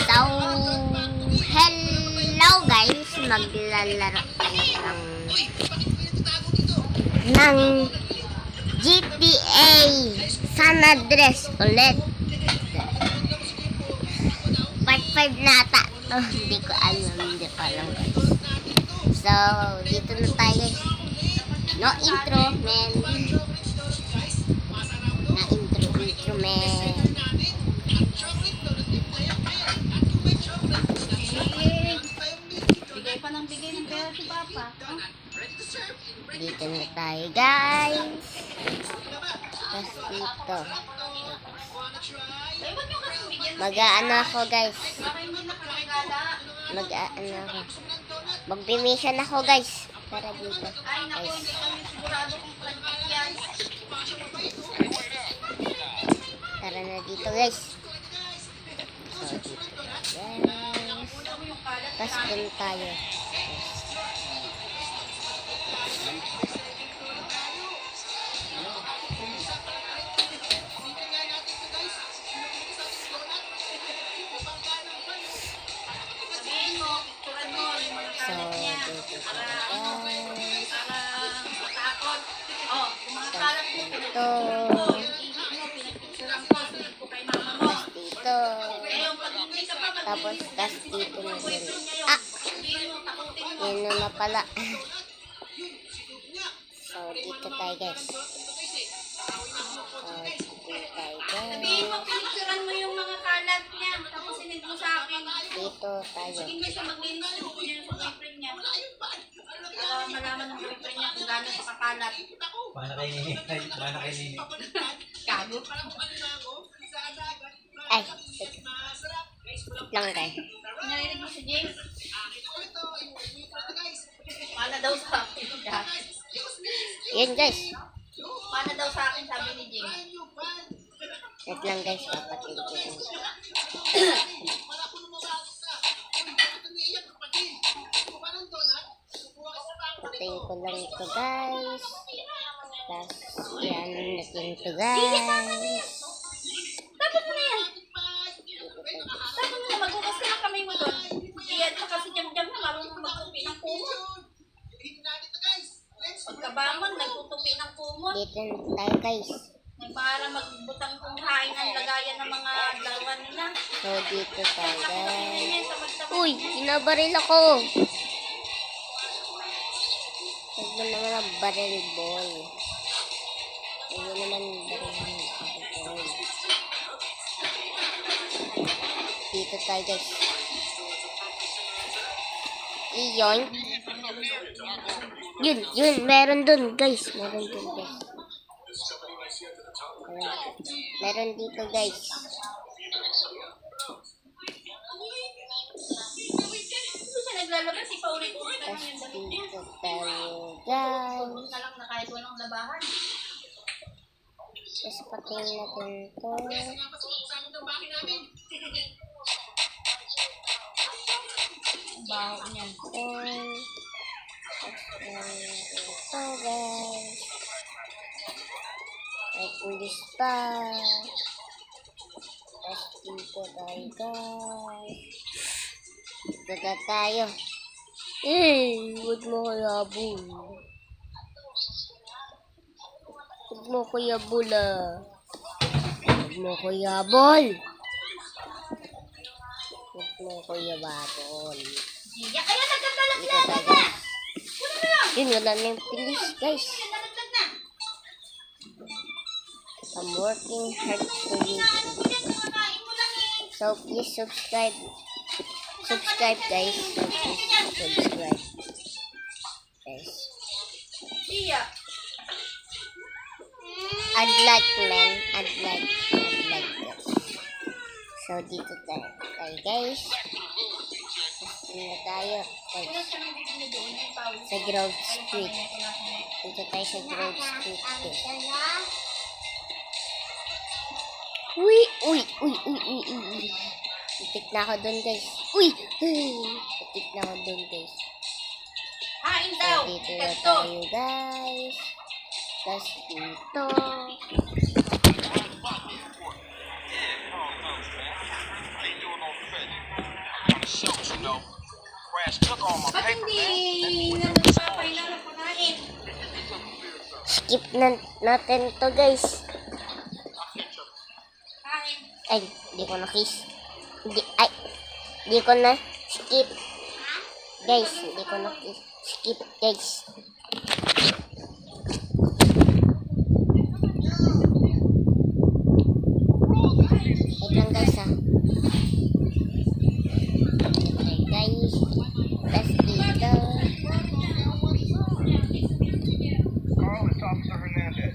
So, hello guys, maglalaro tayo ng GTA San Andreas ulit. Part 5 nata. Oh, hindi ko alam guys. So, dito na tayo. No intro, man. Na intro, man. Bigay pa ng pera si Papa. Dito na tayo, guys. Tapos dito. Mag-aano ako, guys. Mag-aano ako. Mag-mission ako, guys. Para dito. Guys. Tara na dito, guys. So, dito. Guys. Tapos dun tayo. Tapos dito na din. Yan na pala. So, dito tayo, guys. Sabihin mo, picturean mo yung mga kalat niya. Tapos sinend mo sa akin. Dito tayo. Sige mo siya maglinis yung buko niya sa boyfriend niya. Para malaman ng boyfriend niya kung gano'n sa kakalat. Paano kayo nini? Kago. Ay, lang tayo. Narinig mo si James? Paano daw sa akin? Yun, guys. Paano daw sa akin, sabi ni James? Wait lang, guys. Papatid ko. Patayin ko lang ito, guys. Tapos, yan natin ito, guys. Tapos mo na yan. Tapos mo na, magbukas ka ng kamay mo doon. Iyan pa kasi jam-jam na marunong magtupi ng kumot. Pagkabangon, nagtutupi ng kumot. Dito tayo, guys. Para magbutang kung hain ang lagayan ng mga dalawa nila. So, dito tayo, guys. Ganyan, sabag-sabag. Uy, binabaril ako. Huwag mo naman ang baril ball. Huwag mo naman baril ball. Dito tayo, guys. Iyon. Yun, meron dun, guys. Meron dun, guys. Meron dito, guys. Hindi siya naglalabas, ipaulit-ulit na lang yung Tapos damit niya. dito tayo, guys. Na lang na kahit walang labahan. Tapos patayin natin ito. Ang baho niya. Ito, guys. At pulis pa. Tapos dito tayo, guys. Dito tayo. Huwag mo ko yabol. Huwag mo ko yabol, Huwag mo ko yabol. Huwag mo ko yabol. Iya, kaya nagkakalat Dito na tayo, na. guys. Kunin mo lang. Yun, wala na yung pilis, guys. Nalaglag na. I'm working hard for you. Kakain mo lang eh. So please subscribe. Subscribe, guys. So please subscribe. Guys. Iya. I'd like, man. I'd like, guys. So dito tayo, guys. Dito na tayo, guys. Sa Grove Street. Dito tayo sa Grove Street, guys. Uy. Itik na ako dun, guys. Itik na ako dun, guys. Hain So, daw. dito na Ito. tayo, guys. Tapos dito. Ba't hindi nagpapailan na panain? Skip na natin to guys. Kain. Ay, di ko na kiss. Di ko na skip. Guys, di ko na kiss. Skip guys. Wait lang guys ha. Okay guys. Tapos dito. Carl, it's Officer Hernandez.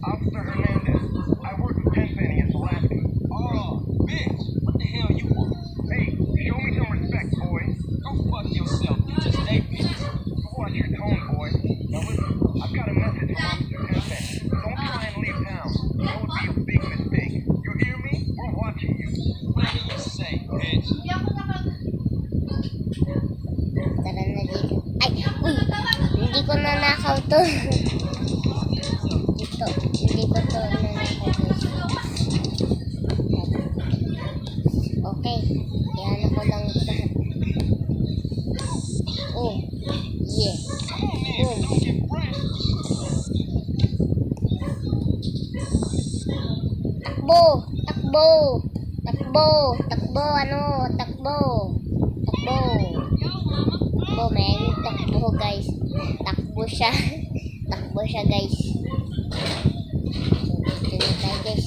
Officer Hernandez, I work with Tenpenny at Pulaski. Oh, bitch, what the hell you want? Hey, show me some respect, boy. Go fuck yourself, you just a bitch. Watch your tone, boy. Now listen, I've got a message from Officer Tenpenny. Don't try and leave town. That would be a big mistake. You hear me? We're watching you. Whatever you say, bitch. Hindi ako naman. Tara na dito. Ay, uy! Hindi ko nanakaw to. Dito. Hindi ko to nanakaw guys. Okay. Yan ako lang ito. Oh. Yeah. Boom. Takbo! Takbo! Takbo! Takbo! Ano? Takbo! Takbo! Takbo, man. Takbo, guys. Takbo siya. Takbo siya, guys. So, dito na tayo, guys.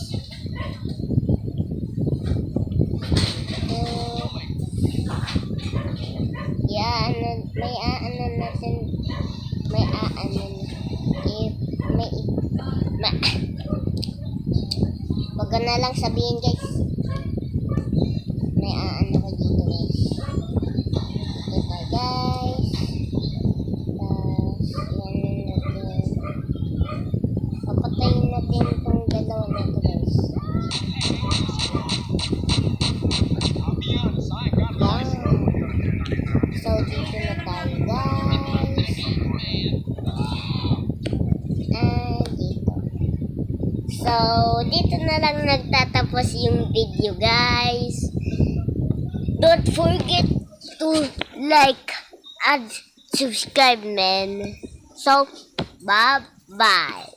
May aanan natin. May aanan. Wag ko na lang sabihin, guys. May aanan ko dito, guys. Ito, guys. Tapos, yan natin. Papatayin natin itong dalawa na ito, guys. Yan. So, dito na tayo, guys. Dito. So, dito na lang nagtatapos yung video, guys. Don't forget to like and subscribe, man. So, bye-bye.